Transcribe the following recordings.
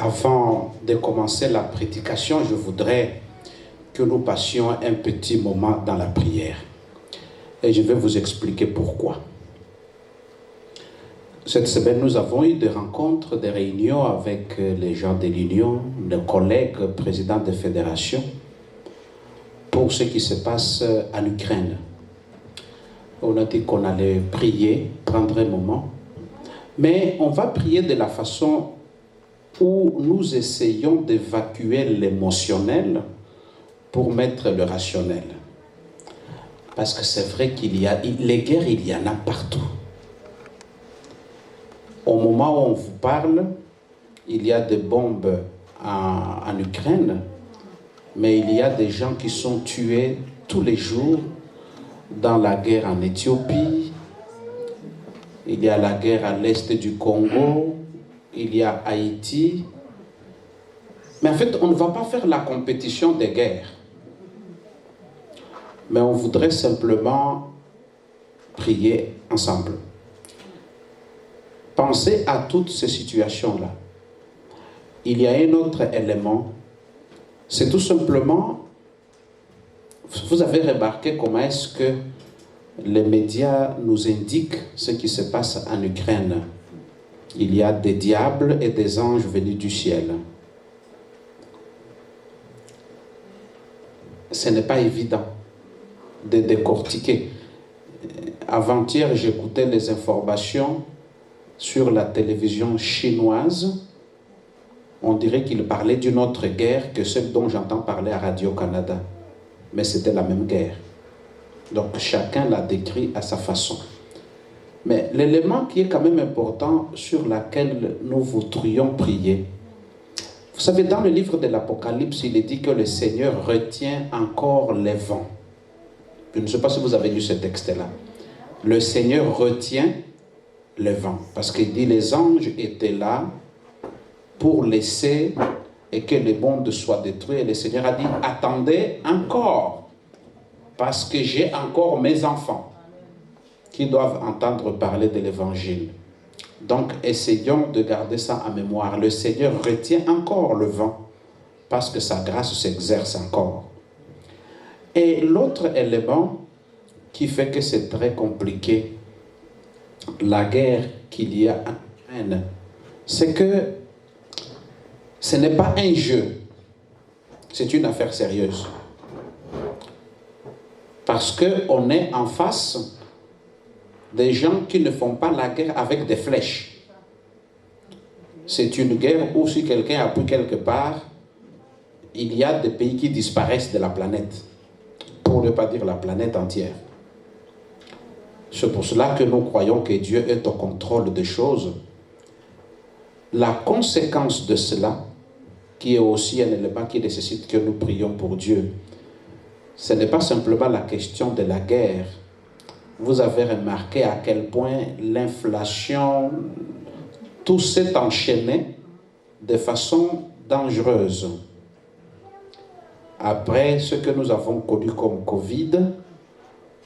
Avant de commencer la prédication, je voudrais que nous passions un petit moment dans la prière. Et je vais vous expliquer pourquoi. Cette semaine, nous avons eu des rencontres, des réunions avec les gens de l'Union, nos collègues présidents de fédérations, pour ce qui se passe en Ukraine. On a dit qu'on allait prier, prendre un moment, mais on va prier de la façon où nous essayons d'évacuer l'émotionnel pour mettre le rationnel. Parce que c'est vrai qu'il y a les guerres, il y en a partout. Au moment où on vous parle, il y a des bombes en Ukraine, mais il y a des gens qui sont tués tous les jours dans la guerre en Éthiopie, il y a la guerre à l'est du Congo, il y a Haïti. Mais en fait, on ne va pas faire la compétition des guerres. Mais on voudrait simplement prier ensemble. Pensez à toutes ces situations-là. Il y a un autre élément, c'est tout simplement, vous avez remarqué comment est-ce que les médias nous indiquent ce qui se passe en Ukraine. Il y a des diables et des anges venus du ciel. Ce n'est pas évident de décortiquer. Avant-hier, j'écoutais les informations sur la télévision chinoise. On dirait qu'il parlait d'une autre guerre que celle dont j'entends parler à Radio-Canada. Mais c'était la même guerre. Donc chacun l'a décrit à sa façon. Mais l'élément qui est quand même important sur lequel nous voudrions prier, vous savez, dans le livre de l'Apocalypse, il est dit que le Seigneur retient encore les vents. Je ne sais pas si vous avez lu ce texte-là. Le Seigneur retient les vents. Parce qu'il dit les anges étaient là pour laisser et que le monde soit détruit. Et le Seigneur a dit, attendez encore, parce que j'ai encore mes enfants qui doivent entendre parler de l'évangile. Donc, essayons de garder ça en mémoire. Le Seigneur retient encore le vent parce que sa grâce s'exerce encore. Et l'autre élément qui fait que c'est très compliqué, la guerre qu'il y a en Ukraine, c'est que ce n'est pas un jeu, c'est une affaire sérieuse. Parce qu'on est en face des gens qui ne font pas la guerre avec des flèches. C'est une guerre où si quelqu'un appuie quelque part, il y a des pays qui disparaissent de la planète, pour ne pas dire la planète entière. C'est pour cela que nous croyons que Dieu est au contrôle des choses. La conséquence de cela, qui est aussi un élément qui nécessite que nous prions pour Dieu, ce n'est pas simplement la question de la guerre. Vous avez remarqué à quel point l'inflation, tout s'est enchaîné de façon dangereuse. Après ce que nous avons connu comme Covid,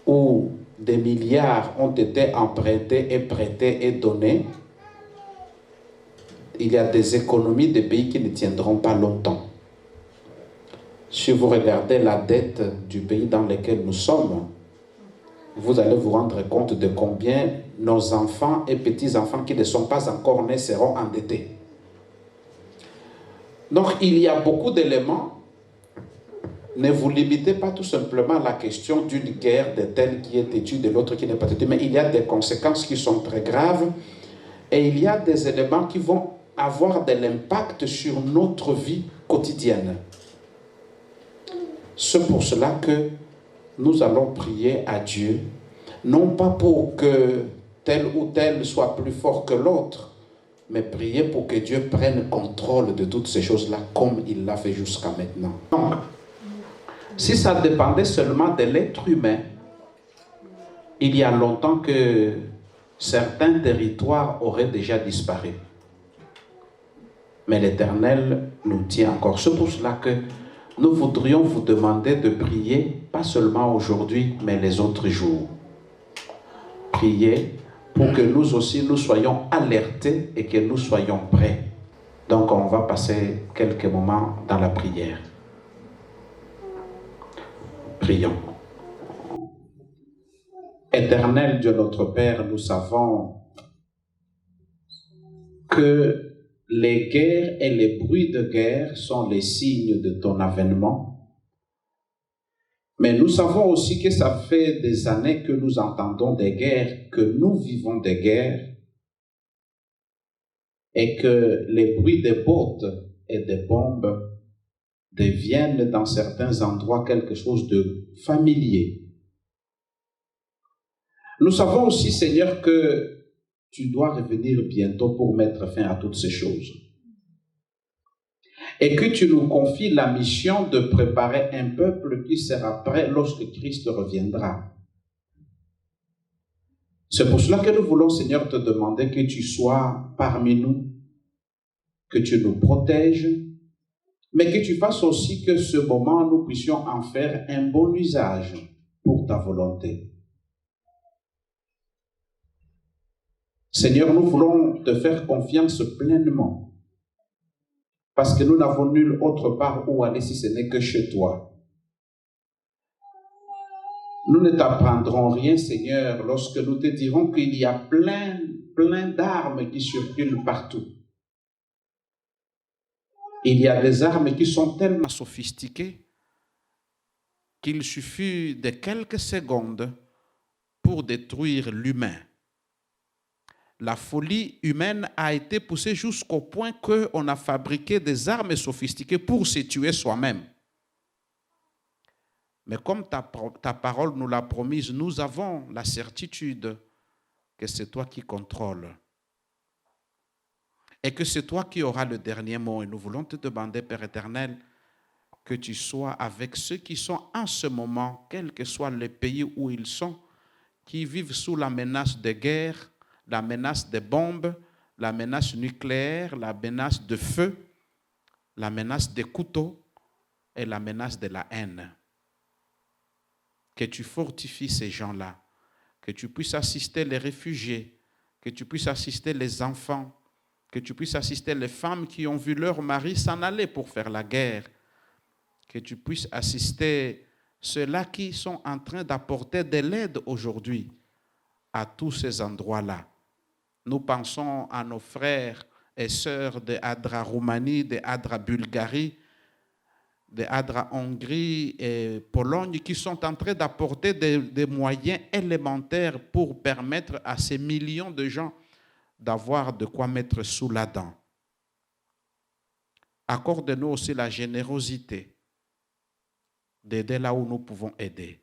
où des milliards ont été empruntés et prêtés et donnés, il y a des économies de pays qui ne tiendront pas longtemps. Si vous regardez la dette du pays dans lequel nous sommes, vous allez vous rendre compte de combien nos enfants et petits-enfants qui ne sont pas encore nés seront endettés. Donc, il y a beaucoup d'éléments. Ne vous limitez pas tout simplement à la question d'une guerre de tel qui est têtu, de l'autre qui n'est pas têtu, mais il y a des conséquences qui sont très graves et il y a des éléments qui vont avoir de l'impact sur notre vie quotidienne. C'est pour cela que nous allons prier à Dieu, non pas pour que tel ou tel soit plus fort que l'autre, mais prier pour que Dieu prenne contrôle de toutes ces choses-là comme il l'a fait jusqu'à maintenant. Donc, si ça dépendait seulement de l'être humain, il y a longtemps que certains territoires auraient déjà disparu. Mais l'Éternel nous tient encore. C'est pour cela que nous voudrions vous demander de prier, pas seulement aujourd'hui, mais les autres jours. Priez pour que nous aussi, nous soyons alertés et que nous soyons prêts. Donc on va passer quelques moments dans la prière. Prions. Éternel Dieu notre Père, nous savons que les guerres et les bruits de guerre sont les signes de ton avènement. Mais nous savons aussi que ça fait des années que nous entendons des guerres, que nous vivons des guerres, et que les bruits des bottes et des bombes deviennent dans certains endroits quelque chose de familier. Nous savons aussi, Seigneur, que tu dois revenir bientôt pour mettre fin à toutes ces choses. Et que tu nous confies la mission de préparer un peuple qui sera prêt lorsque Christ reviendra. C'est pour cela que nous voulons, Seigneur, te demander que tu sois parmi nous, que tu nous protèges, mais que tu fasses aussi que ce moment, nous puissions en faire un bon usage pour ta volonté. Seigneur, nous voulons te faire confiance pleinement, parce que nous n'avons nulle autre part où aller si ce n'est que chez toi. Nous ne t'apprendrons rien, Seigneur, lorsque nous te dirons qu'il y a plein d'armes qui circulent partout. Il y a des armes qui sont tellement sophistiquées qu'il suffit de quelques secondes pour détruire l'humain. La folie humaine a été poussée jusqu'au point qu'on a fabriqué des armes sophistiquées pour se tuer soi-même. Mais comme ta parole nous l'a promise, nous avons la certitude que c'est toi qui contrôles. Et que c'est toi qui auras le dernier mot. Et nous voulons te demander, Père éternel, que tu sois avec ceux qui sont en ce moment, quel que soit le pays où ils sont, qui vivent sous la menace de guerre, la menace des bombes, la menace nucléaire, la menace de feu, la menace des couteaux et la menace de la haine. Que tu fortifies ces gens-là, que tu puisses assister les réfugiés, que tu puisses assister les enfants, que tu puisses assister les femmes qui ont vu leur mari s'en aller pour faire la guerre, que tu puisses assister ceux-là qui sont en train d'apporter de l'aide aujourd'hui à tous ces endroits-là. Nous pensons à nos frères et sœurs de Adra Roumanie, de Adra Bulgarie, de Adra Hongrie et Pologne qui sont en train d'apporter des moyens élémentaires pour permettre à ces millions de gens d'avoir de quoi mettre sous la dent. Accorde-nous aussi la générosité d'aider là où nous pouvons aider.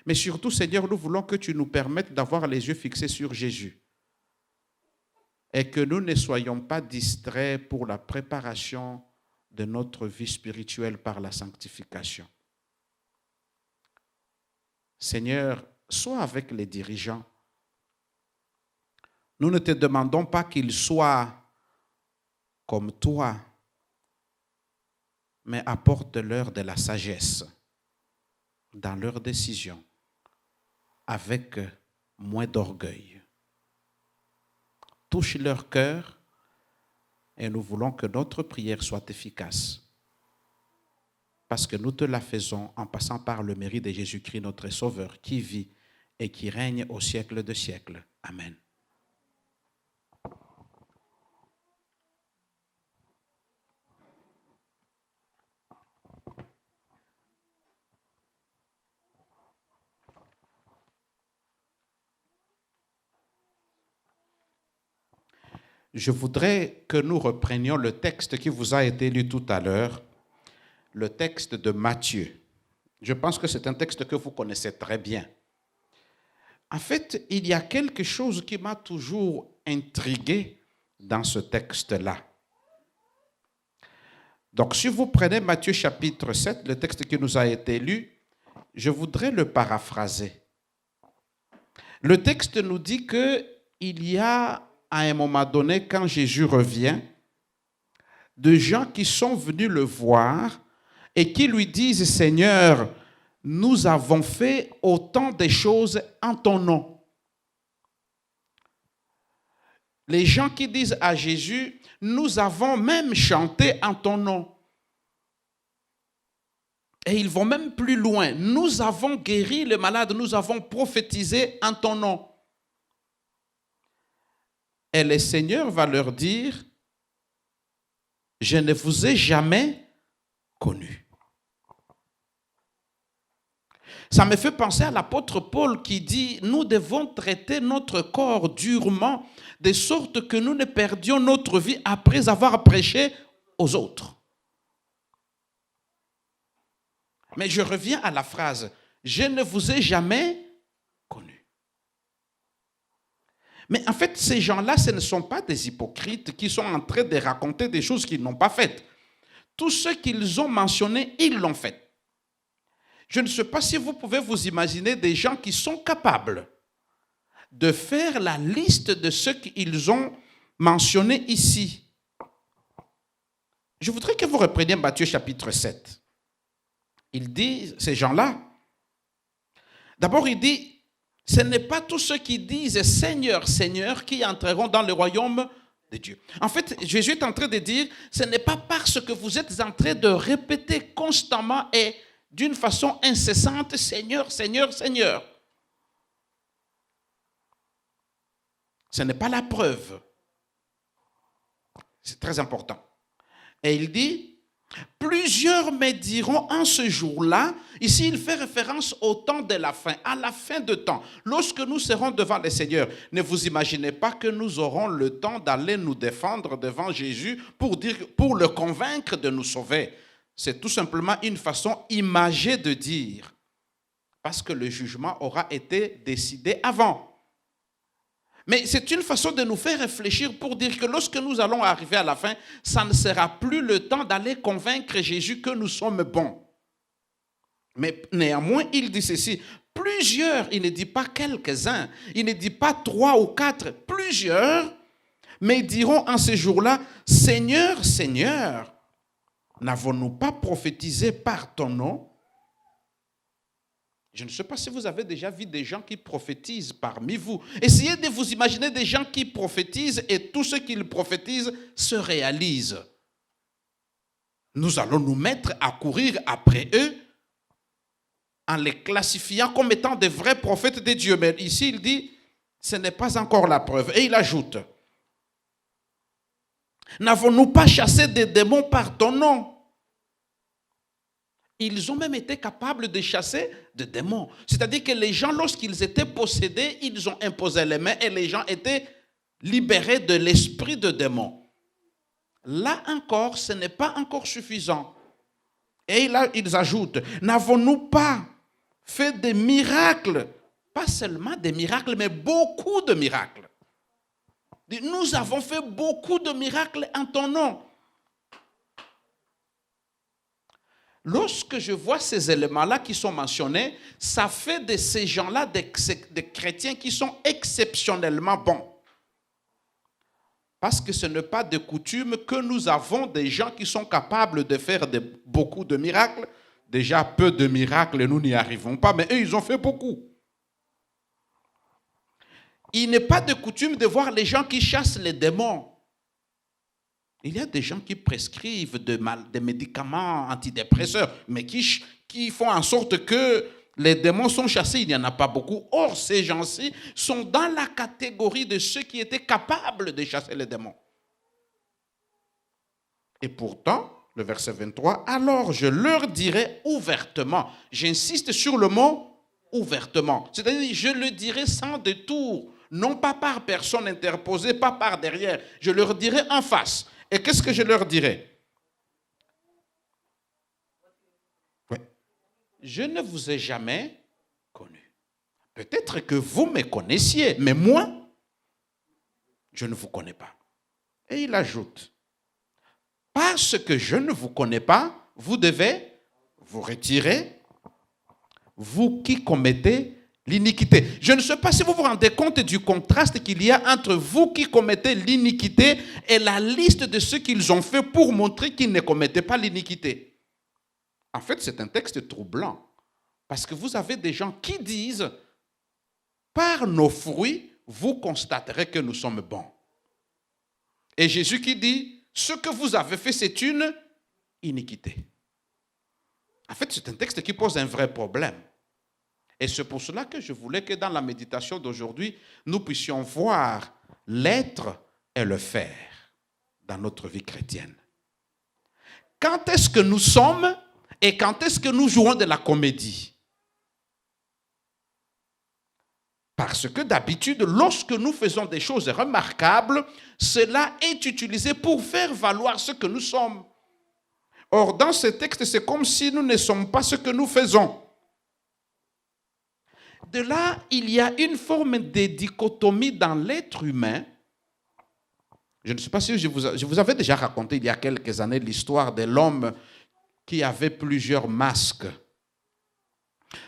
Mais surtout, Seigneur, nous voulons que tu nous permettes d'avoir les yeux fixés sur Jésus et que nous ne soyons pas distraits pour la préparation de notre vie spirituelle par la sanctification. Seigneur, sois avec les dirigeants. Nous ne te demandons pas qu'ils soient comme toi, mais apporte-leur de la sagesse dans leurs décisions, avec moins d'orgueil. Touche leur cœur et nous voulons que notre prière soit efficace. Parce que nous te la faisons en passant par le mérite de Jésus-Christ, notre Sauveur, qui vit et qui règne au siècle de siècles. Amen. Je voudrais que nous reprenions le texte qui vous a été lu tout à l'heure, le texte de Matthieu. Je pense que c'est un texte que vous connaissez très bien. En fait, il y a quelque chose qui m'a toujours intrigué dans ce texte-là. Donc, si vous prenez Matthieu chapitre 7, le texte qui nous a été lu, je voudrais le paraphraser. Le texte nous dit qu'il y a, à un moment donné, quand Jésus revient, de gens qui sont venus le voir et qui lui disent, « Seigneur, nous avons fait autant de choses en ton nom. » Les gens qui disent à Jésus, nous avons même chanté en ton nom. Et ils vont même plus loin. Nous avons guéri les malades, nous avons prophétisé en ton nom. Et le Seigneur va leur dire, je ne vous ai jamais connu. Ça me fait penser à l'apôtre Paul qui dit, nous devons traiter notre corps durement, de sorte que nous ne perdions notre vie après avoir prêché aux autres. Mais je reviens à la phrase, je ne vous ai jamais connu. Mais en fait, ces gens-là, ce ne sont pas des hypocrites qui sont en train de raconter des choses qu'ils n'ont pas faites. Tout ce qu'ils ont mentionné, ils l'ont fait. Je ne sais pas si vous pouvez vous imaginer des gens qui sont capables de faire la liste de ce qu'ils ont mentionné ici. Je voudrais que vous repreniez Matthieu chapitre 7. Il dit, ces gens-là, d'abord il dit, ce n'est pas tous ceux qui disent Seigneur, Seigneur qui entreront dans le royaume de Dieu. En fait, Jésus est en train de dire, ce n'est pas parce que vous êtes en train de répéter constamment et d'une façon incessante, Seigneur, Seigneur, Seigneur. Ce n'est pas la preuve. C'est très important. Et il dit, plusieurs me diront en ce jour-là, ici il fait référence au temps de la fin, à la fin de temps, lorsque nous serons devant le Seigneur. Ne vous imaginez pas que nous aurons le temps d'aller nous défendre devant Jésus pour le convaincre de nous sauver. C'est tout simplement une façon imagée de dire, parce que le jugement aura été décidé avant. Mais c'est une façon de nous faire réfléchir pour dire que lorsque nous allons arriver à la fin, ça ne sera plus le temps d'aller convaincre Jésus que nous sommes bons. Mais néanmoins, il dit ceci, plusieurs, il ne dit pas quelques-uns, il ne dit pas 3 ou 4, plusieurs, mais diront en ce jour-là, Seigneur, Seigneur, n'avons-nous pas prophétisé par ton nom? Je ne sais pas si vous avez déjà vu des gens qui prophétisent parmi vous. Essayez de vous imaginer des gens qui prophétisent et tout ce qu'ils prophétisent se réalise. Nous allons nous mettre à courir après eux en les classifiant comme étant des vrais prophètes de Dieu. Mais ici, il dit, ce n'est pas encore la preuve. Et il ajoute, n'avons-nous pas chassé des démons par ton nom? Ils ont même été capables de chasser des démons. C'est-à-dire que les gens, lorsqu'ils étaient possédés, ils ont imposé les mains et les gens étaient libérés de l'esprit de démons. Là encore, ce n'est pas encore suffisant. Et là, ils ajoutent, n'avons-nous pas fait des miracles? Pas seulement des miracles, mais beaucoup de miracles. Nous avons fait beaucoup de miracles en ton nom. Lorsque je vois ces éléments-là qui sont mentionnés, ça fait de ces gens-là des chrétiens qui sont exceptionnellement bons. Parce que ce n'est pas de coutume que nous avons des gens qui sont capables de faire beaucoup de miracles. Déjà, peu de miracles, nous n'y arrivons pas, mais eux, ils ont fait beaucoup. Il n'est pas de coutume de voir les gens qui chassent les démons. Il y a des gens qui prescrivent des médicaments antidépresseurs, mais qui font en sorte que les démons sont chassés. Il n'y en a pas beaucoup. Or, ces gens-ci sont dans la catégorie de ceux qui étaient capables de chasser les démons. Et pourtant, le verset 23, alors je leur dirai ouvertement. J'insiste sur le mot ouvertement. C'est-à-dire, je le dirai sans détour, non pas par personne interposée, pas par derrière. Je leur dirai en face. Et qu'est-ce que je leur dirai? Oui. Je ne vous ai jamais connu. Peut-être que vous me connaissiez, mais moi, je ne vous connais pas. Et il ajoute, parce que je ne vous connais pas, vous devez vous retirer, vous qui commettez l'iniquité. Je ne sais pas si vous vous rendez compte du contraste qu'il y a entre vous qui commettez l'iniquité et la liste de ceux qu'ils ont fait pour montrer qu'ils ne commettaient pas l'iniquité. En fait, c'est un texte troublant. Parce que vous avez des gens qui disent, par nos fruits, vous constaterez que nous sommes bons. Et Jésus qui dit, ce que vous avez fait, c'est une iniquité. En fait, c'est un texte qui pose un vrai problème. Et c'est pour cela que je voulais que dans la méditation d'aujourd'hui, nous puissions voir l'être et le faire dans notre vie chrétienne. Quand est-ce que nous sommes et quand est-ce que nous jouons de la comédie? Parce que d'habitude, lorsque nous faisons des choses remarquables, cela est utilisé pour faire valoir ce que nous sommes. Or, dans ce texte, c'est comme si nous ne sommes pas ce que nous faisons. De là, il y a une forme de dichotomie dans l'être humain. Je ne sais pas si je vous avais déjà raconté il y a quelques années l'histoire de l'homme qui avait plusieurs masques.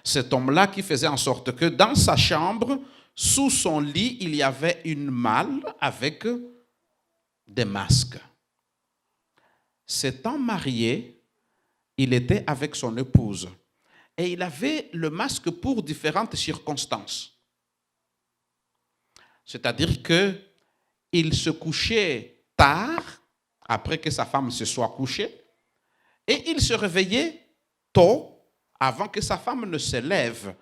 Cet homme-là qui faisait en sorte que dans sa chambre, sous son lit, il y avait une malle avec des masques. S'étant marié, il était avec son épouse. Et il avait le masque pour différentes circonstances. C'est-à-dire qu'il se couchait tard, après que sa femme se soit couchée, et il se réveillait tôt, avant que sa femme ne se lève.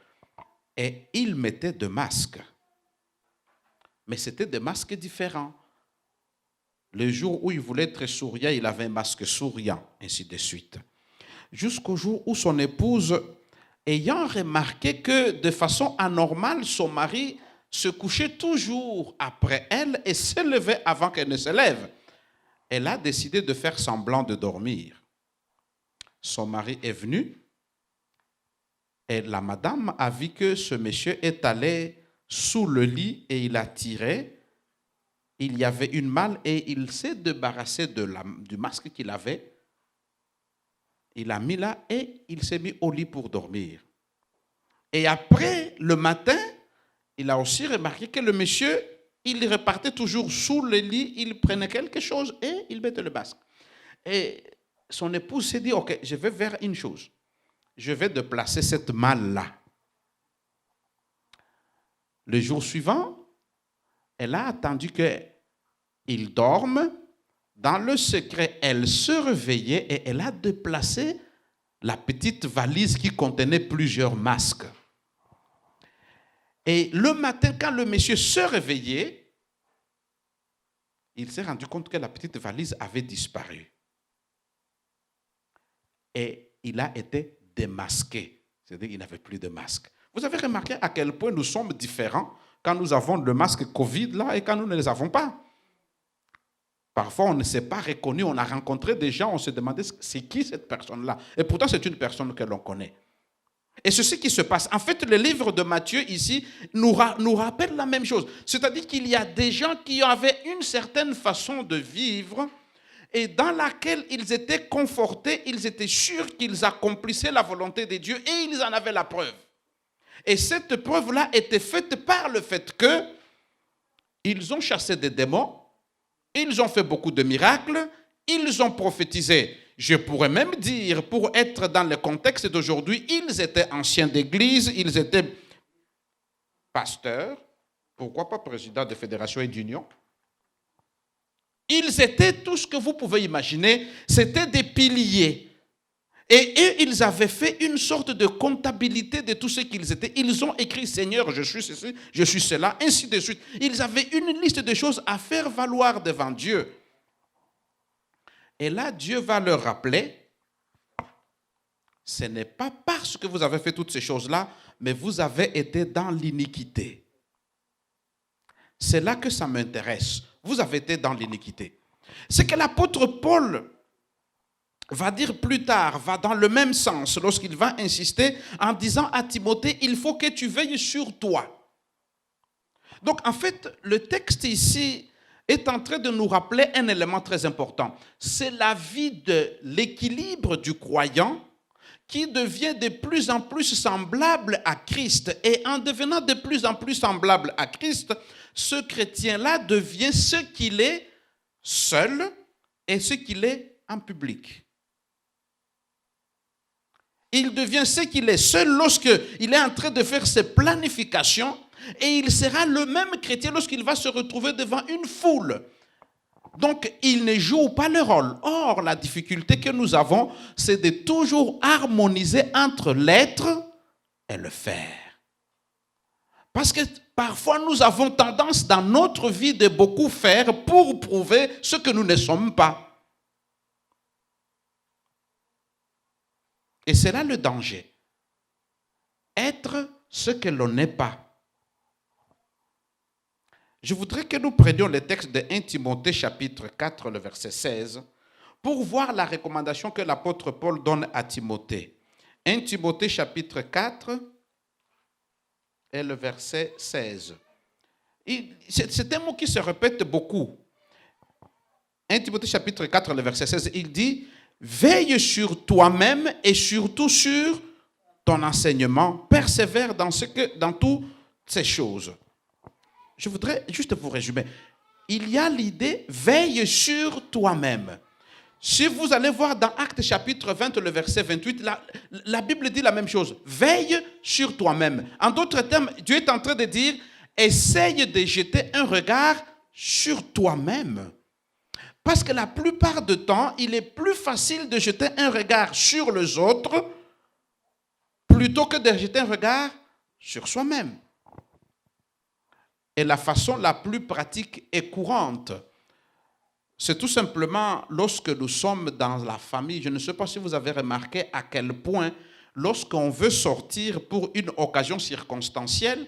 Et il mettait des masques. Mais c'était des masques différents. Le jour où il voulait être souriant, il avait un masque souriant, ainsi de suite. Jusqu'au jour où son épouse, ayant remarqué que de façon anormale, son mari se couchait toujours après elle et se levait avant qu'elle ne se lève, elle a décidé de faire semblant de dormir. Son mari est venu et la madame a vu que ce monsieur est allé sous le lit et il a tiré. Il y avait une malle et il s'est débarrassé du masque qu'il avait. Il l'a mis là et il s'est mis au lit pour dormir. Et après, le matin, il a aussi remarqué que le monsieur, il repartait toujours sous le lit, il prenait quelque chose et il mettait le masque. Et son épouse s'est dit, ok, je vais faire une chose. Je vais déplacer cette malle-là. Le jour suivant, elle a attendu qu'il dorme. Dans le secret, elle se réveillait et elle a déplacé la petite valise qui contenait plusieurs masques. Et le matin, quand le monsieur se réveillait, il s'est rendu compte que la petite valise avait disparu. Et il a été démasqué. C'est-à-dire qu'il n'avait plus de masque. Vous avez remarqué à quel point nous sommes différents quand nous avons le masque Covid là et quand nous ne les avons pas. Parfois, on ne s'est pas reconnu, on a rencontré des gens, on se demandait c'est qui cette personne-là. Et pourtant, c'est une personne que l'on connaît. Et c'est ce qui se passe. En fait, le livre de Matthieu ici nous rappelle la même chose. C'est-à-dire qu'il y a des gens qui avaient une certaine façon de vivre et dans laquelle ils étaient confortés, ils étaient sûrs qu'ils accomplissaient la volonté de Dieu et ils en avaient la preuve. Et cette preuve-là était faite par le fait qu'ils ont chassé des démons, ils ont fait beaucoup de miracles, ils ont prophétisé. Je pourrais même dire, pour être dans le contexte d'aujourd'hui, ils étaient anciens d'église, ils étaient pasteurs, pourquoi pas présidents de fédération et d'union. Ils étaient tout ce que vous pouvez imaginer, c'était des piliers. Et eux, ils avaient fait une sorte de comptabilité de tout ce qu'ils étaient. Ils ont écrit, Seigneur, je suis ceci, je suis cela, ainsi de suite. Ils avaient une liste de choses à faire valoir devant Dieu. Et là, Dieu va leur rappeler, ce n'est pas parce que vous avez fait toutes ces choses-là, mais vous avez été dans l'iniquité. C'est là que ça m'intéresse. Vous avez été dans l'iniquité. C'est que l'apôtre Paul va dire plus tard, va dans le même sens lorsqu'il va insister en disant à Timothée, il faut que tu veilles sur toi. Donc en fait, le texte ici est en train de nous rappeler un élément très important. C'est la vie de l'équilibre du croyant qui devient de plus en plus semblable à Christ. Et en devenant de plus en plus semblable à Christ, ce chrétien-là devient ce qu'il est seul et ce qu'il est en public. Il devient ce qu'il est seul lorsqu'il est en train de faire ses planifications et il sera le même chrétien lorsqu'il va se retrouver devant une foule. Donc, ils ne jouent pas le rôle. Or, la difficulté que nous avons, c'est de toujours harmoniser entre l'être et le faire. Parce que parfois, nous avons tendance dans notre vie de beaucoup faire pour prouver ce que nous ne sommes pas. Et c'est là le danger. Être ce que l'on n'est pas. Je voudrais que nous prenions le texte de 1 Timothée chapitre 4, le verset 16, pour voir la recommandation que l'apôtre Paul donne à Timothée. 1 Timothée chapitre 4 et le verset 16. C'est un mot qui se répète beaucoup. 1 Timothée chapitre 4, le verset 16, il dit « Veille sur toi-même et surtout sur ton enseignement, persévère dans toutes ces choses. » Je voudrais juste vous résumer. Il y a l'idée « veille sur toi-même ». Si vous allez voir dans Actes chapitre 20, le verset 28, la Bible dit la même chose. Veille sur toi-même. En d'autres termes, Dieu est en train de dire, essaye de jeter un regard sur toi-même. Parce que la plupart du temps, il est plus facile de jeter un regard sur les autres plutôt que de jeter un regard sur soi-même. Et la façon la plus pratique et courante, c'est tout simplement lorsque nous sommes dans la famille. Je ne sais pas si vous avez remarqué à quel point, lorsqu'on veut sortir pour une occasion circonstancielle,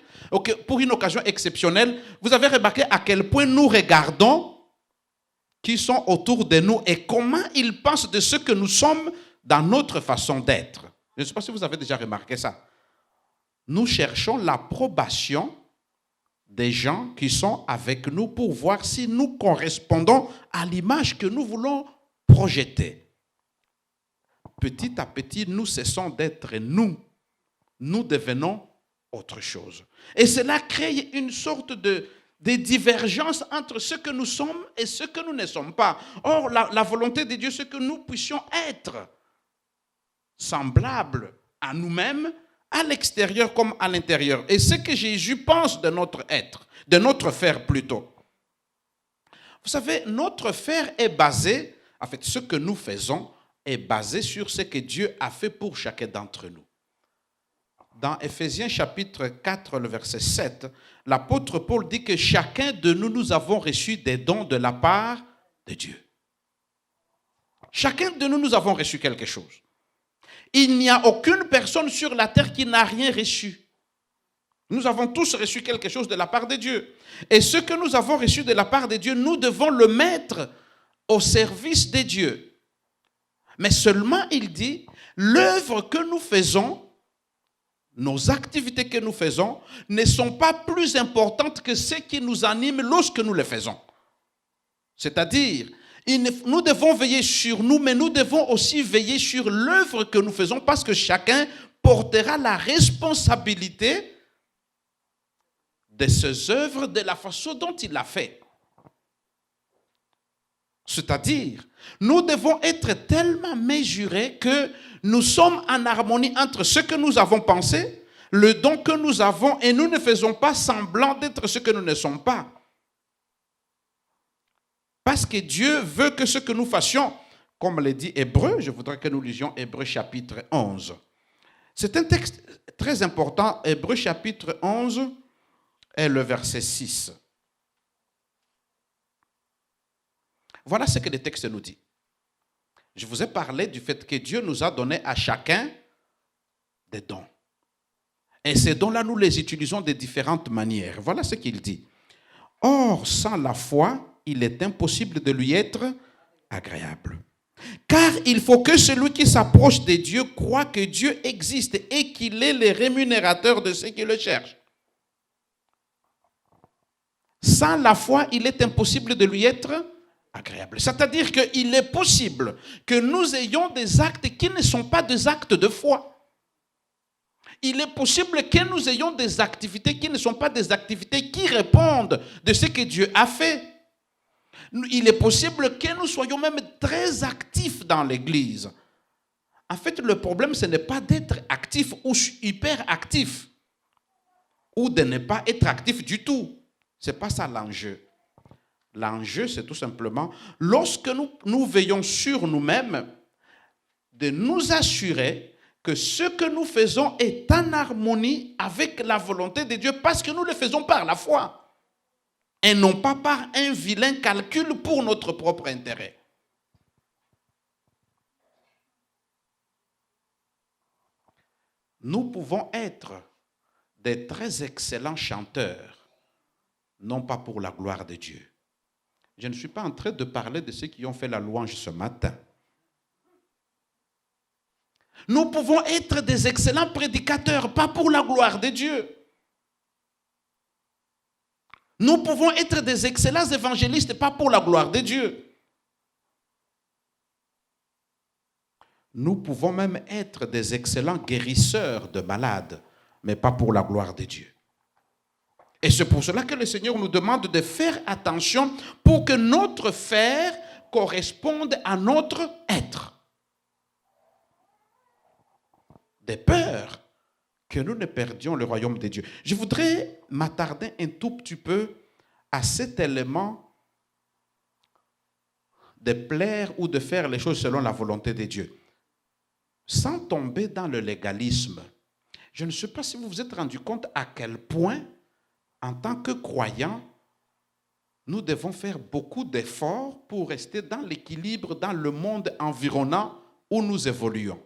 pour une occasion exceptionnelle, vous avez remarqué à quel point nous regardons qui sont autour de nous et comment ils pensent de ce que nous sommes dans notre façon d'être. Je ne sais pas si vous avez déjà remarqué ça. Nous cherchons l'approbation des gens qui sont avec nous pour voir si nous correspondons à l'image que nous voulons projeter. Petit à petit, nous cessons d'être nous. Nous devenons autre chose. Et cela crée une sorte de divergence entre ce que nous sommes et ce que nous ne sommes pas. Or, la volonté de Dieu, c'est que nous puissions être semblables à nous-mêmes, à l'extérieur comme à l'intérieur. Et ce que Jésus pense de notre être, de notre faire plutôt. Vous savez, notre faire est basé, en fait, ce que nous faisons est basé sur ce que Dieu a fait pour chacun d'entre nous. Dans Éphésiens chapitre 4, le verset 7, l'apôtre Paul dit que chacun de nous, nous avons reçu des dons de la part de Dieu. Chacun de nous, nous avons reçu quelque chose. Il n'y a aucune personne sur la terre qui n'a rien reçu. Nous avons tous reçu quelque chose de la part de Dieu. Et ce que nous avons reçu de la part de Dieu, nous devons le mettre au service de Dieu. Mais seulement, il dit, l'œuvre que nous faisons, nos activités que nous faisons, ne sont pas plus importantes que ce qui nous anime lorsque nous les faisons. C'est-à-dire, nous devons veiller sur nous, mais nous devons aussi veiller sur l'œuvre que nous faisons parce que chacun portera la responsabilité de ses œuvres de la façon dont il l'a fait. C'est-à-dire, nous devons être tellement mesurés que nous sommes en harmonie entre ce que nous avons pensé, le don que nous avons, et nous ne faisons pas semblant d'être ce que nous ne sommes pas. Parce que Dieu veut que ce que nous fassions, comme le dit Hébreu, je voudrais que nous lisions Hébreu chapitre 11. C'est un texte très important, Hébreu chapitre 11 et le verset 6. Voilà ce que le texte nous dit. Je vous ai parlé du fait que Dieu nous a donné à chacun des dons. Et ces dons-là, nous les utilisons de différentes manières. Voilà ce qu'il dit. Or, sans la foi, il est impossible de lui être agréable. Car il faut que celui qui s'approche de Dieu croit que Dieu existe et qu'il est le rémunérateur de ceux qui le cherchent. Sans la foi, il est impossible de lui être agréable. C'est-à-dire qu'il est possible que nous ayons des actes qui ne sont pas des actes de foi. Il est possible que nous ayons des activités qui ne sont pas des activités qui répondent de ce que Dieu a fait. Il est possible que nous soyons même très actifs dans l'Église. En fait, le problème, ce n'est pas d'être actif ou hyper actif ou de ne pas être actif du tout. Ce n'est pas ça l'enjeu. L'enjeu, c'est tout simplement, lorsque nous veillons sur nous-mêmes, de nous assurer que ce que nous faisons est en harmonie avec la volonté de Dieu, parce que nous le faisons par la foi, et non pas par un vilain calcul pour notre propre intérêt. Nous pouvons être des très excellents chanteurs, non pas pour la gloire de Dieu. Je ne suis pas en train de parler de ceux qui ont fait la louange ce matin. Nous pouvons être des excellents prédicateurs, pas pour la gloire de Dieu. Nous pouvons être des excellents évangélistes, pas pour la gloire de Dieu. Nous pouvons même être des excellents guérisseurs de malades, mais pas pour la gloire de Dieu. Et c'est pour cela que le Seigneur nous demande de faire attention pour que notre faire corresponde à notre être. De peur que nous ne perdions le royaume de Dieu. Je voudrais m'attarder un tout petit peu à cet élément de plaire ou de faire les choses selon la volonté de Dieu, sans tomber dans le légalisme. Je ne sais pas si vous vous êtes rendu compte à quel point, en tant que croyants, nous devons faire beaucoup d'efforts pour rester dans l'équilibre dans le monde environnant où nous évoluons.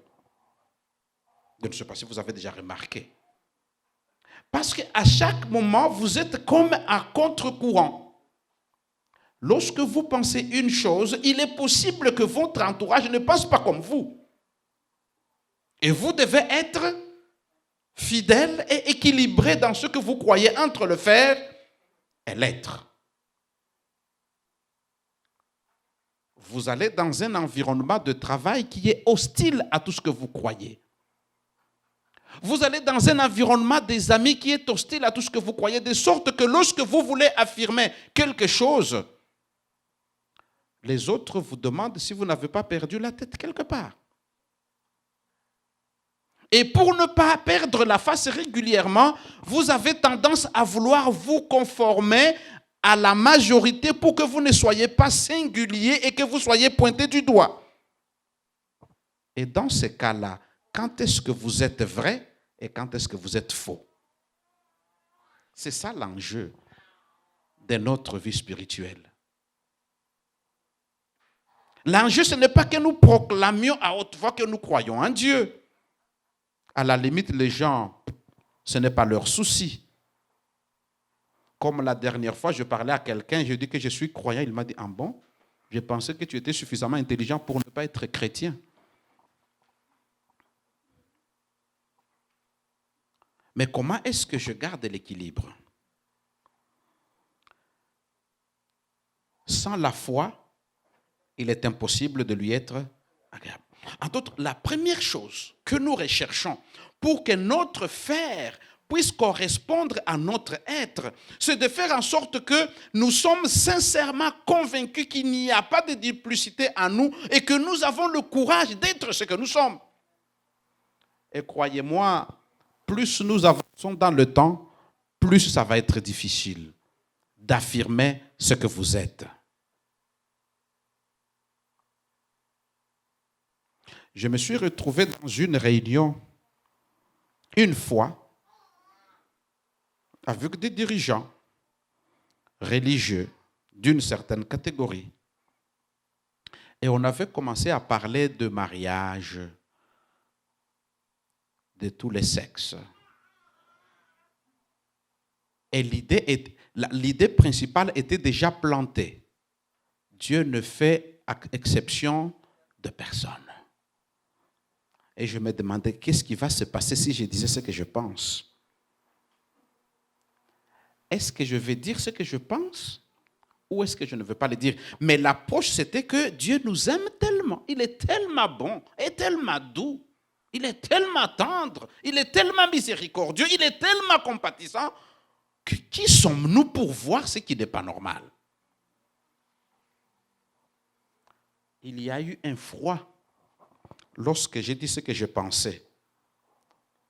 Je ne sais pas si vous avez déjà remarqué. Parce qu'à chaque moment, vous êtes comme à contre-courant. Lorsque vous pensez une chose, il est possible que votre entourage ne pense pas comme vous. Et vous devez être fidèle et équilibré dans ce que vous croyez entre le faire et l'être. Vous allez dans un environnement de travail qui est hostile à tout ce que vous croyez. Vous allez dans un environnement des amis qui est hostile à tout ce que vous croyez, de sorte que lorsque vous voulez affirmer quelque chose, les autres vous demandent si vous n'avez pas perdu la tête quelque part. Et pour ne pas perdre la face régulièrement, vous avez tendance à vouloir vous conformer à la majorité pour que vous ne soyez pas singulier et que vous soyez pointé du doigt. Et dans ce cas-là, quand est-ce que vous êtes vrai et quand est-ce que vous êtes faux? C'est ça l'enjeu de notre vie spirituelle. L'enjeu, ce n'est pas que nous proclamions à haute voix que nous croyons en Dieu. À la limite, les gens, ce n'est pas leur souci. Comme la dernière fois, je parlais à quelqu'un, je dis que je suis croyant, il m'a dit, ah bon, je pensais que tu étais suffisamment intelligent pour ne pas être chrétien. Mais comment est-ce que je garde l'équilibre? Sans la foi, il est impossible de lui être agréable. En d'autres, la première chose que nous recherchons pour que notre faire puisse correspondre à notre être, c'est de faire en sorte que nous sommes sincèrement convaincus qu'il n'y a pas de duplicité en nous et que nous avons le courage d'être ce que nous sommes. Et croyez-moi, plus nous avançons dans le temps, plus ça va être difficile d'affirmer ce que vous êtes. Je me suis retrouvé dans une réunion une fois avec des dirigeants religieux d'une certaine catégorie. Et on avait commencé à parler de mariage de tous les sexes. Et l'idée principale était déjà plantée. Dieu ne fait exception de personne. Et je me demandais qu'est-ce qui va se passer si je disais ce que je pense. Est-ce que je vais dire ce que je pense ou est-ce que je ne veux pas le dire? Mais l'approche, c'était que Dieu nous aime tellement. Il est tellement bon et tellement doux. Il est tellement tendre. Il est tellement miséricordieux. Il est tellement compatissant. Que qui sommes-nous pour voir ce qui n'est pas normal? Il y a eu un froid lorsque j'ai dit ce que je pensais.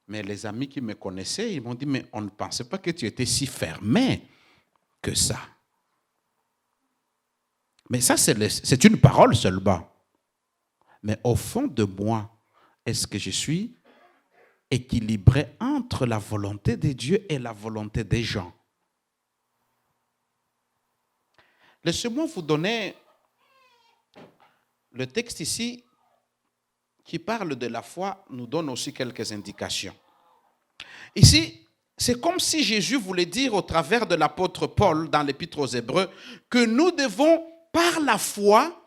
Mais les amis qui me connaissaient, ils m'ont dit, mais on ne pensait pas que tu étais si fermé que ça. Mais ça, c'est une parole seulement. Mais au fond de moi, est-ce que je suis équilibré entre la volonté de Dieu et la volonté des gens? Laissez-moi vous donner le texte ici qui parle de la foi, nous donne aussi quelques indications. Ici, c'est comme si Jésus voulait dire au travers de l'apôtre Paul dans l'Épître aux Hébreux que nous devons, par la foi,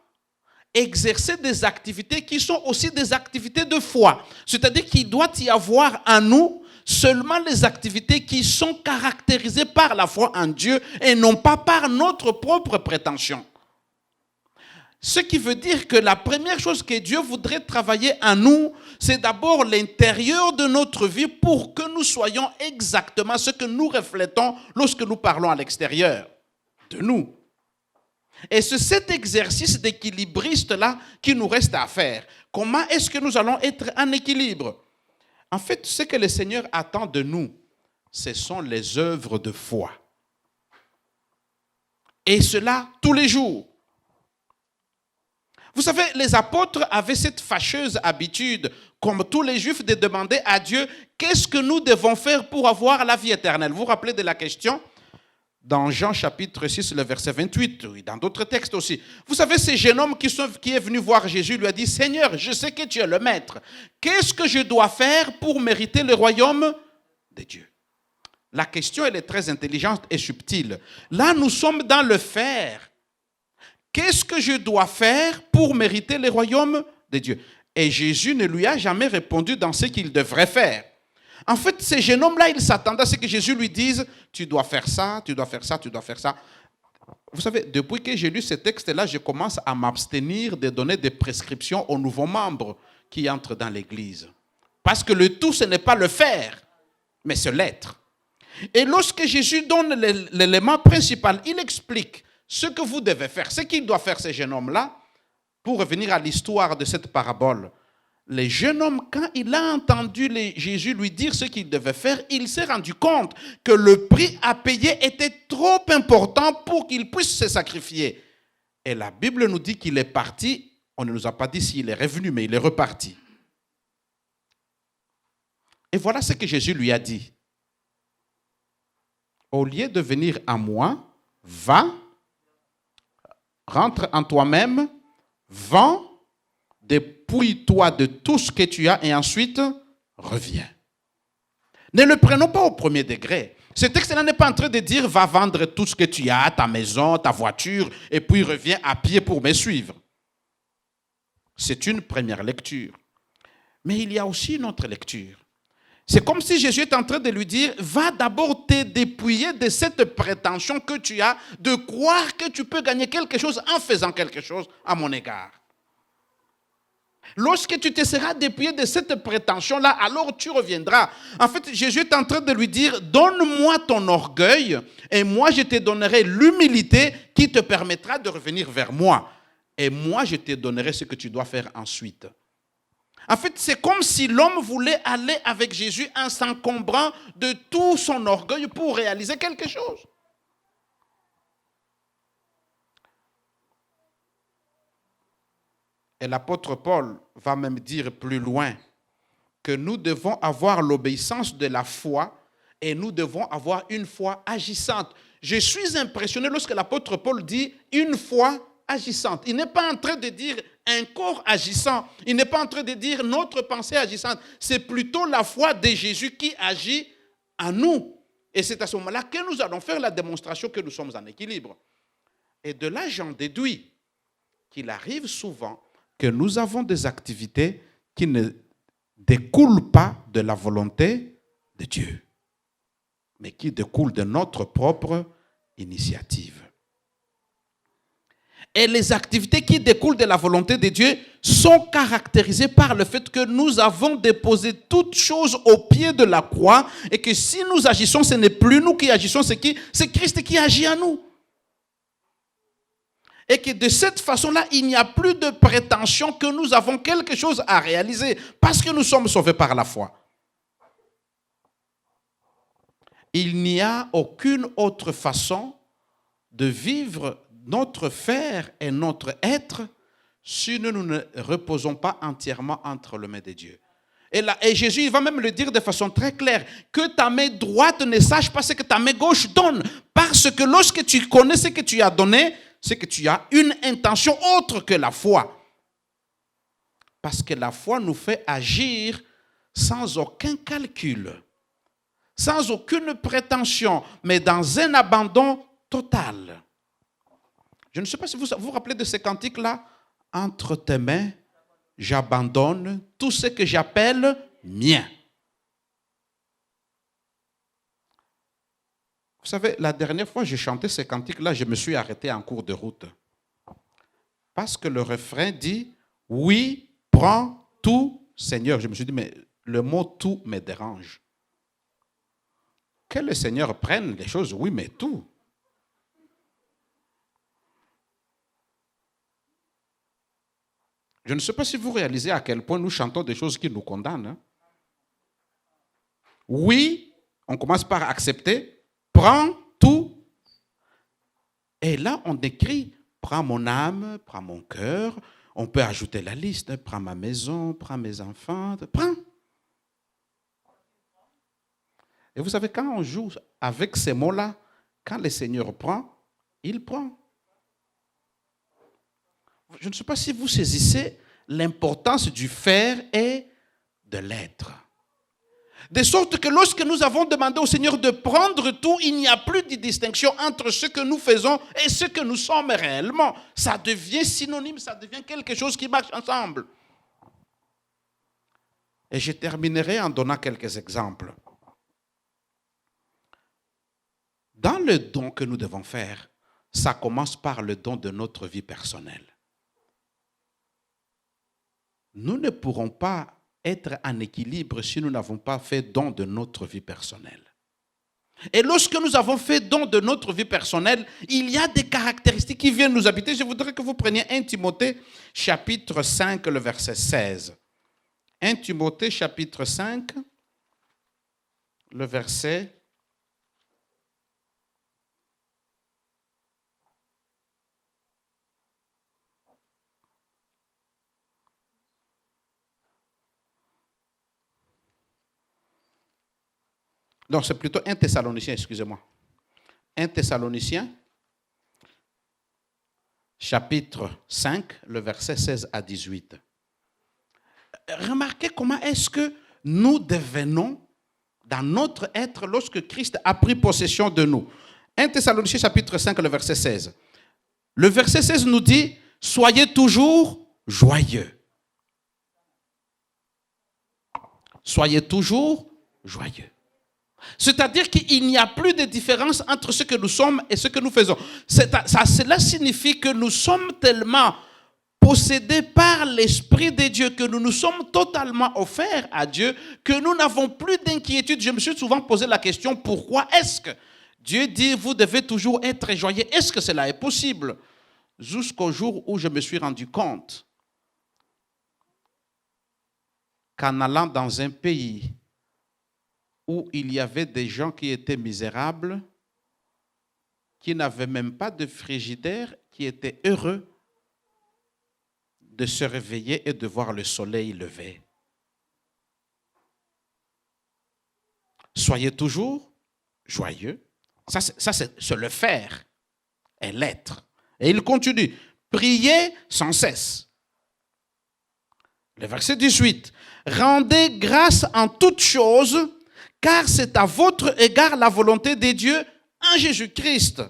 exercer des activités qui sont aussi des activités de foi. C'est-à-dire qu'il doit y avoir en nous seulement les activités qui sont caractérisées par la foi en Dieu et non pas par notre propre prétention. Ce qui veut dire que la première chose que Dieu voudrait travailler en nous, c'est d'abord l'intérieur de notre vie pour que nous soyons exactement ce que nous reflétons lorsque nous parlons à l'extérieur de nous. Et c'est cet exercice d'équilibriste-là qui nous reste à faire. Comment est-ce que nous allons être en équilibre? En fait, ce que le Seigneur attend de nous, ce sont les œuvres de foi. Et cela tous les jours. Vous savez, les apôtres avaient cette fâcheuse habitude, comme tous les Juifs, de demander à Dieu qu'est-ce que nous devons faire pour avoir la vie éternelle. Vous vous rappelez de la question? Dans Jean chapitre 6, le verset 28, oui, dans d'autres textes aussi. Vous savez, ce jeune homme qui est venu voir Jésus lui a dit, « Seigneur, je sais que tu es le maître. Qu'est-ce que je dois faire pour mériter le royaume de Dieu ?» La question, elle est très intelligente et subtile. Là, nous sommes dans le faire. Qu'est-ce que je dois faire pour mériter le royaume de Dieu? Et Jésus ne lui a jamais répondu dans ce qu'il devrait faire. En fait, ce jeune homme-là, il s'attendait à ce que Jésus lui dise, tu dois faire ça, tu dois faire ça, tu dois faire ça. Vous savez, depuis que j'ai lu ce texte-là, je commence à m'abstenir de donner des prescriptions aux nouveaux membres qui entrent dans l'Église. Parce que le tout, ce n'est pas le faire, mais c'est l'être. Et lorsque Jésus donne l'élément principal, il explique ce que vous devez faire, ce qu'il doit faire ce jeune homme-là, pour revenir à l'histoire de cette parabole. Le jeune homme, quand il a entendu Jésus lui dire ce qu'il devait faire, il s'est rendu compte que le prix à payer était trop important pour qu'il puisse se sacrifier. Et la Bible nous dit qu'il est parti, on ne nous a pas dit s'il est revenu, mais il est reparti. Et voilà ce que Jésus lui a dit. Au lieu de venir à moi, va, rentre en toi-même, vends, dépouille-toi de tout ce que tu as et ensuite reviens. Ne le prenons pas au premier degré. Ce texte-là n'est pas en train de dire va vendre tout ce que tu as, ta maison, ta voiture, et puis reviens à pied pour me suivre. C'est une première lecture. Mais il y a aussi une autre lecture. C'est comme si Jésus est en train de lui dire, va d'abord te dépouiller de cette prétention que tu as de croire que tu peux gagner quelque chose en faisant quelque chose à mon égard. Lorsque tu te seras dépouillé de cette prétention-là, alors tu reviendras. En fait, Jésus est en train de lui dire, donne-moi ton orgueil et moi je te donnerai l'humilité qui te permettra de revenir vers moi. Et moi je te donnerai ce que tu dois faire ensuite. En fait, c'est comme si l'homme voulait aller avec Jésus en s'encombrant de tout son orgueil pour réaliser quelque chose. Et l'apôtre Paul va même dire plus loin que nous devons avoir l'obéissance de la foi et nous devons avoir une foi agissante. Je suis impressionné lorsque l'apôtre Paul dit une foi agissante. Il n'est pas en train de dire un corps agissant. Il n'est pas en train de dire notre pensée agissante. C'est plutôt la foi de Jésus qui agit en nous. Et c'est à ce moment-là que nous allons faire la démonstration que nous sommes en équilibre. Et de là, j'en déduis qu'il arrive souvent que nous avons des activités qui ne découlent pas de la volonté de Dieu, mais qui découlent de notre propre initiative. Et les activités qui découlent de la volonté de Dieu sont caractérisées par le fait que nous avons déposé toutes choses au pied de la croix et que si nous agissons, ce n'est plus nous qui agissons, c'est Christ qui agit en nous. Et que de cette façon-là, il n'y a plus de prétention que nous avons quelque chose à réaliser parce que nous sommes sauvés par la foi. Il n'y a aucune autre façon de vivre notre faire et notre être si nous ne reposons pas entièrement entre les mains de Dieu. Et Jésus il va même le dire de façon très claire, que ta main droite ne sache pas ce que ta main gauche donne. Parce que lorsque tu connais ce que tu as donné, c'est que tu as une intention autre que la foi. Parce que la foi nous fait agir sans aucun calcul, sans aucune prétention, mais dans un abandon total. Je ne sais pas si vous vous rappelez de ces cantiques-là. Entre tes mains, j'abandonne tout ce que j'appelle mien. Vous savez, la dernière fois que j'ai chanté ces cantiques-là, je me suis arrêté en cours de route. Parce que le refrain dit, oui, prends tout, Seigneur. Je me suis dit, mais le mot tout me dérange. Que le Seigneur prenne les choses, oui, mais tout. Je ne sais pas si vous réalisez à quel point nous chantons des choses qui nous condamnent. Oui, on commence par accepter, prends tout. Et là, on décrit, prends mon âme, prends mon cœur. On peut ajouter la liste, prends ma maison, prends mes enfants, prends. Et vous savez, quand on joue avec ces mots-là, quand le Seigneur prend, il prend. Je ne sais pas si vous saisissez l'importance du faire et de l'être. De sorte que lorsque nous avons demandé au Seigneur de prendre tout, il n'y a plus de distinction entre ce que nous faisons et ce que nous sommes réellement. Ça devient synonyme, ça devient quelque chose qui marche ensemble. Et je terminerai en donnant quelques exemples. Dans le don que nous devons faire, ça commence par le don de notre vie personnelle. Nous ne pourrons pas être en équilibre si nous n'avons pas fait don de notre vie personnelle. Et lorsque nous avons fait don de notre vie personnelle, il y a des caractéristiques qui viennent nous habiter. Je voudrais que vous preniez 1 Timothée chapitre 5, le verset 16. 1 Timothée chapitre 5, le verset 16. Non, c'est plutôt 1 Thessaloniciens, excusez-moi. 1 Thessaloniciens, chapitre 5, le verset 16 à 18. Remarquez comment est-ce que nous devenons dans notre être lorsque Christ a pris possession de nous. 1 Thessaloniciens, chapitre 5, le verset 16. Le verset 16 nous dit, « Soyez toujours joyeux. » Soyez toujours joyeux. C'est-à-dire qu'il n'y a plus de différence entre ce que nous sommes et ce que nous faisons. Cela signifie que nous sommes tellement possédés par l'Esprit de Dieu, que nous nous sommes totalement offerts à Dieu, que nous n'avons plus d'inquiétude. Je me suis souvent posé la question, pourquoi est-ce que Dieu dit, vous devez toujours être joyeux? Est-ce que cela est possible? Jusqu'au jour où je me suis rendu compte qu'en allant dans un pays où il y avait des gens qui étaient misérables, qui n'avaient même pas de frigidaire, qui étaient heureux de se réveiller et de voir le soleil lever. Soyez toujours joyeux. Ça c'est le faire et l'être. Et il continue. Priez sans cesse. Le verset 18. Rendez grâce en toutes choses, car c'est à votre égard la volonté de Dieu en Jésus-Christ.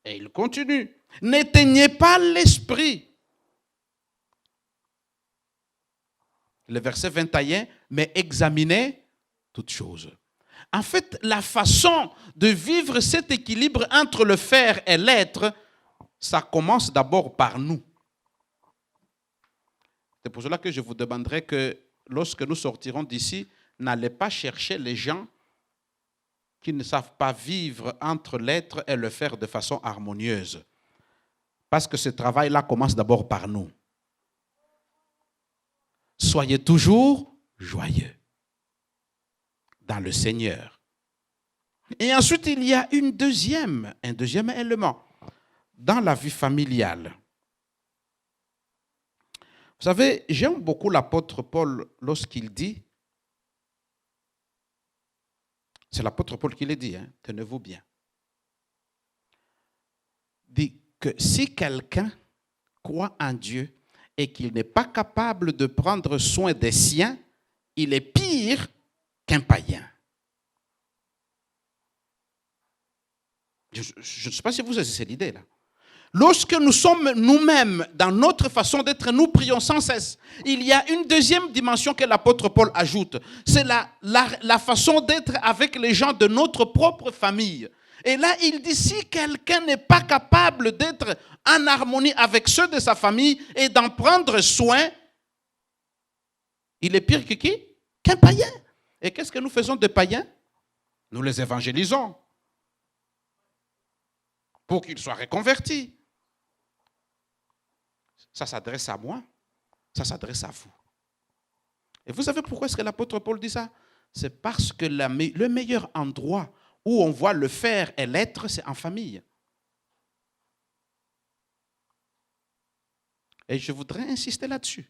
Et il continue. N'éteignez pas l'esprit. Le verset 21, mais examinez toutes choses. En fait, la façon de vivre cet équilibre entre le faire et l'être, ça commence d'abord par nous. C'est pour cela que je vous demanderai que lorsque nous sortirons d'ici, n'allez pas chercher les gens qui ne savent pas vivre entre l'être et le faire de façon harmonieuse. Parce que ce travail-là commence d'abord par nous. Soyez toujours joyeux dans le Seigneur. Et ensuite, il y a un deuxième élément. dans la vie familiale. Vous savez, j'aime beaucoup l'apôtre Paul lorsqu'il dit, c'est l'apôtre Paul qui le dit, hein, tenez-vous bien, dit que si quelqu'un croit en Dieu et qu'il n'est pas capable de prendre soin des siens, il est pire qu'un païen. Je ne sais pas si vous saisissez l'idée là. Lorsque nous sommes nous-mêmes dans notre façon d'être, nous prions sans cesse. Il y a une deuxième dimension que l'apôtre Paul ajoute. C'est la façon d'être avec les gens de notre propre famille. Et là, il dit, si quelqu'un n'est pas capable d'être en harmonie avec ceux de sa famille et d'en prendre soin, il est pire que qui? Qu'un païen. Et qu'est-ce que nous faisons de païens? Nous les évangélisons pour qu'ils soient reconvertis. Ça s'adresse à moi, ça s'adresse à vous. Et vous savez pourquoi est-ce que l'apôtre Paul dit ça? C'est parce que le meilleur endroit où on voit le faire et l'être, c'est en famille. Et je voudrais insister là-dessus.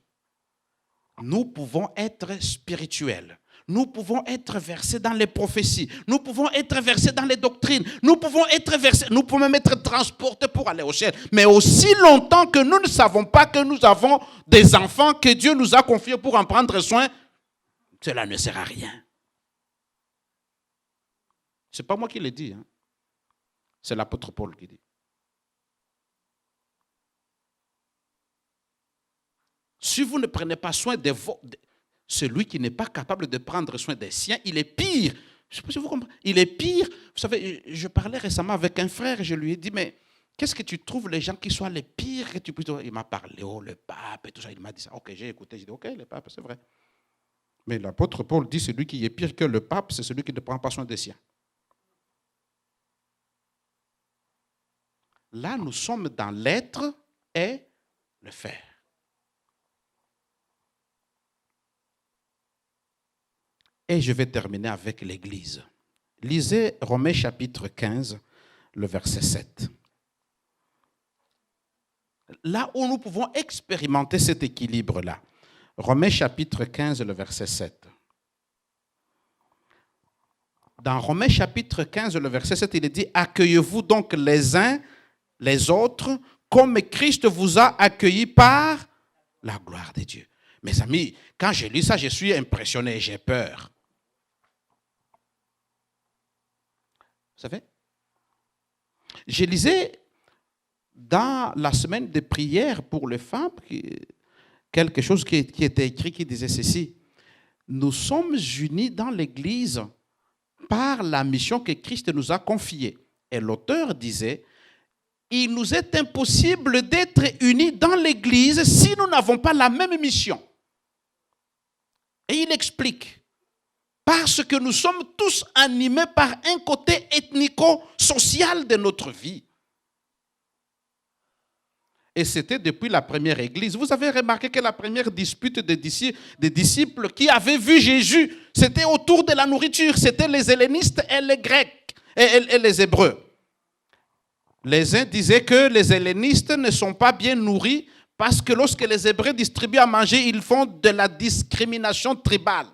Nous pouvons être spirituels. Nous pouvons être versés dans les prophéties. Nous pouvons être versés dans les doctrines. Nous pouvons être versés, nous pouvons même être transportés pour aller au ciel. Mais aussi longtemps que nous ne savons pas que nous avons des enfants que Dieu nous a confiés pour en prendre soin, cela ne sert à rien. Ce n'est pas moi qui le dis, hein. C'est l'apôtre Paul qui dit. Si vous ne prenez pas soin de celui qui n'est pas capable de prendre soin des siens, il est pire. Je ne sais pas si vous comprenez. Il est pire. Vous savez, je parlais récemment avec un frère et je lui ai dit, mais qu'est-ce que tu trouves les gens qui soient les pires que tu puisses... Il m'a parlé, oh, le pape et tout ça. Il m'a dit ça. Ok, j'ai écouté. J'ai dit, ok, le pape, c'est vrai. Mais l'apôtre Paul dit, celui qui est pire que le pape, c'est celui qui ne prend pas soin des siens. Là, nous sommes dans l'être et le faire. Et je vais terminer avec l'Église. Lisez Romains chapitre 15, le verset 7. Là où nous pouvons expérimenter cet équilibre-là. Romains chapitre 15, le verset 7. Dans Romains chapitre 15, le verset 7, il est dit « Accueillez-vous donc les uns les autres comme Christ vous a accueillis par la gloire de Dieu. » Mes amis, quand j'ai lu ça, je suis impressionné, j'ai peur. Vous savez, je lisais dans la semaine de prière pour les femmes quelque chose qui était écrit qui disait ceci. Nous sommes unis dans l'Église par la mission que Christ nous a confiée. Et l'auteur disait, il nous est impossible d'être unis dans l'Église si nous n'avons pas la même mission. Et il explique. Parce que nous sommes tous animés par un côté ethnico-social de notre vie. Et c'était depuis la première église. Vous avez remarqué que la première dispute des disciples qui avaient vu Jésus, c'était autour de la nourriture. C'était les hellénistes et les grecs et les hébreux. Les uns disaient que les hellénistes ne sont pas bien nourris parce que lorsque les hébreux distribuent à manger, ils font de la discrimination tribale.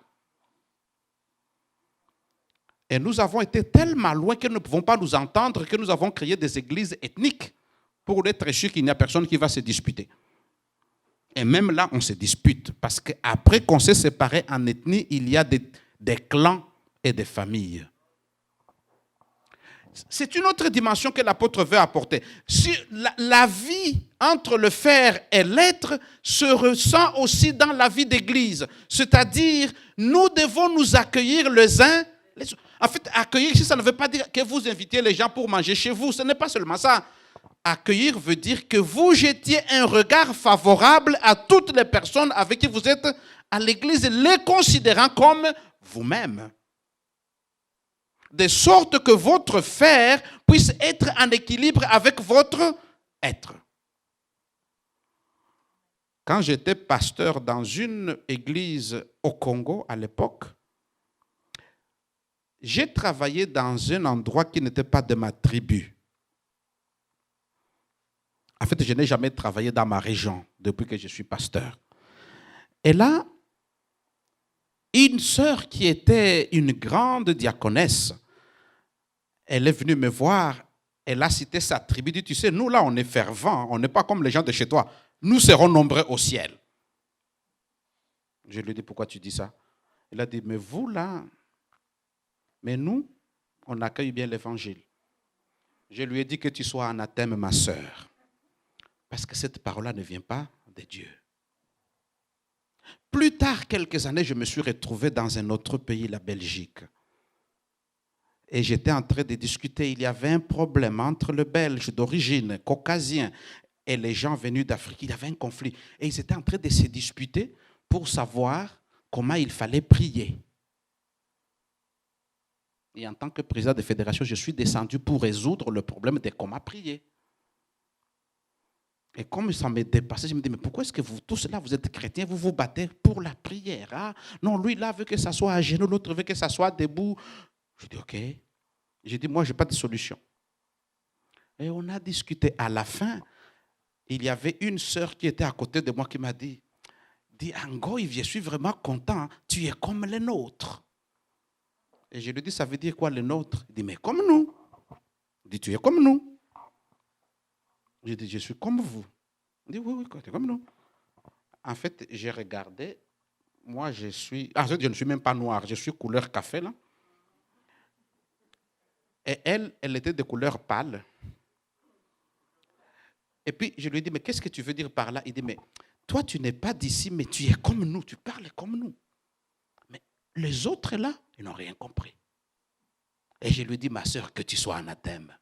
Et nous avons été tellement loin que nous ne pouvons pas nous entendre que nous avons créé des églises ethniques pour être sûr qu'il n'y a personne qui va se disputer. Et même là, on se dispute parce qu'après qu'on s'est séparé en ethnie, il y a des clans et des familles. C'est une autre dimension que l'apôtre veut apporter. Si la vie entre le faire et l'être se ressent aussi dans la vie d'église. C'est-à-dire, nous devons nous accueillir les uns les autres. En fait, accueillir ici, ça ne veut pas dire que vous invitez les gens pour manger chez vous. Ce n'est pas seulement ça. Accueillir veut dire que vous jetiez un regard favorable à toutes les personnes avec qui vous êtes à l'église, les considérant comme vous-même. De sorte que votre faire puisse être en équilibre avec votre être. Quand j'étais pasteur dans une église au Congo à l'époque, j'ai travaillé dans un endroit qui n'était pas de ma tribu. En fait, je n'ai jamais travaillé dans ma région depuis que je suis pasteur. Et là, une sœur qui était une grande diaconesse, elle est venue me voir, elle a cité sa tribu, dit, tu sais, nous là, on est fervents, on n'est pas comme les gens de chez toi. Nous serons nombreux au ciel. Je lui ai dit, pourquoi tu dis ça? Elle a dit, mais vous là, mais nous, on accueille bien l'évangile. Je lui ai dit que tu sois anathème, ma sœur. Parce que cette parole-là ne vient pas de Dieu. Plus tard, quelques années, je me suis retrouvé dans un autre pays, la Belgique. Et j'étais en train de discuter. Il y avait un problème entre le Belge d'origine, caucasien, et les gens venus d'Afrique. Il y avait un conflit. Et ils étaient en train de se disputer pour savoir comment il fallait prier. Et en tant que président de fédération, je suis descendu pour résoudre le problème de comment prier. Et comme ça m'est dépassé, je me dis, mais pourquoi est-ce que vous tous là, vous êtes chrétiens, vous vous battez pour la prière? Ah, non, lui là veut que ça soit à genoux, l'autre veut que ça soit debout. Je dis, ok. J'ai dit, moi, je n'ai pas de solution. Et on a discuté. À la fin, il y avait une sœur qui était à côté de moi qui m'a dit, Ango, je suis vraiment content, tu es comme les nôtres. Et je lui dis, ça veut dire quoi les nôtres? Il dit, mais comme nous. Il dit, tu es comme nous. J'ai dit, je suis comme vous. Il dit, oui, tu es comme nous. En fait, j'ai regardé. Moi, je suis... Ah, je ne suis même pas noir. Je suis couleur café, là. Et elle était de couleur pâle. Et puis, je lui ai dit, mais qu'est-ce que tu veux dire par là? Il dit, mais toi, tu n'es pas d'ici, mais tu es comme nous. Tu parles comme nous. Mais les autres, là, ils n'ont rien compris. Et je lui ai dit, ma sœur, que tu sois anathème.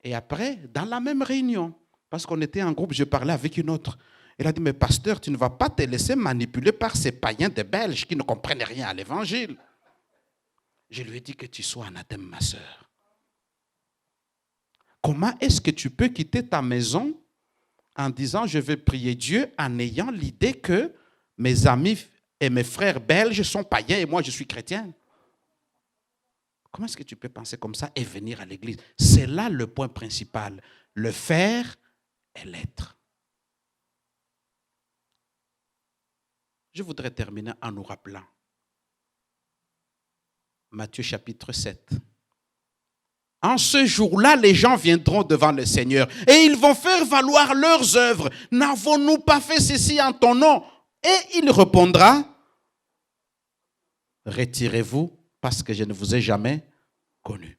Et après, dans la même réunion, parce qu'on était en groupe, je parlais avec une autre. Elle a dit, mais pasteur, tu ne vas pas te laisser manipuler par ces païens de Belges qui ne comprennent rien à l'évangile. Je lui ai dit que tu sois anathème, ma sœur. Comment est-ce que tu peux quitter ta maison en disant, je vais prier Dieu, en ayant l'idée que mes amis et mes frères belges sont païens et moi, je suis chrétien? Comment est-ce que tu peux penser comme ça et venir à l'église? C'est là le point principal. Le faire et l'être. Je voudrais terminer en nous rappelant Matthieu chapitre 7. En ce jour-là, les gens viendront devant le Seigneur et ils vont faire valoir leurs œuvres. N'avons-nous pas fait ceci en ton nom? Et il répondra, retirez-vous parce que je ne vous ai jamais connu.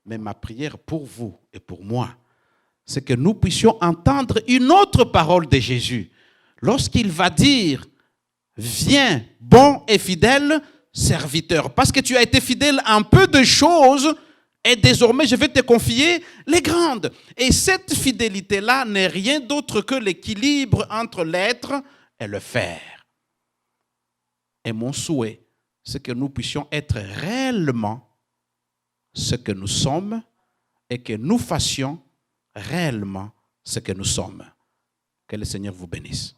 Mais ma prière pour vous et pour moi, c'est que nous puissions entendre une autre parole de Jésus. Lorsqu'il va dire, viens, bon et fidèle serviteur, parce que tu as été fidèle en peu de choses, et désormais je vais te confier les grandes. Et cette fidélité-là n'est rien d'autre que l'équilibre entre l'être et le faire. Et mon souhait, c'est que nous puissions être réellement ce que nous sommes et que nous fassions réellement ce que nous sommes. Que le Seigneur vous bénisse.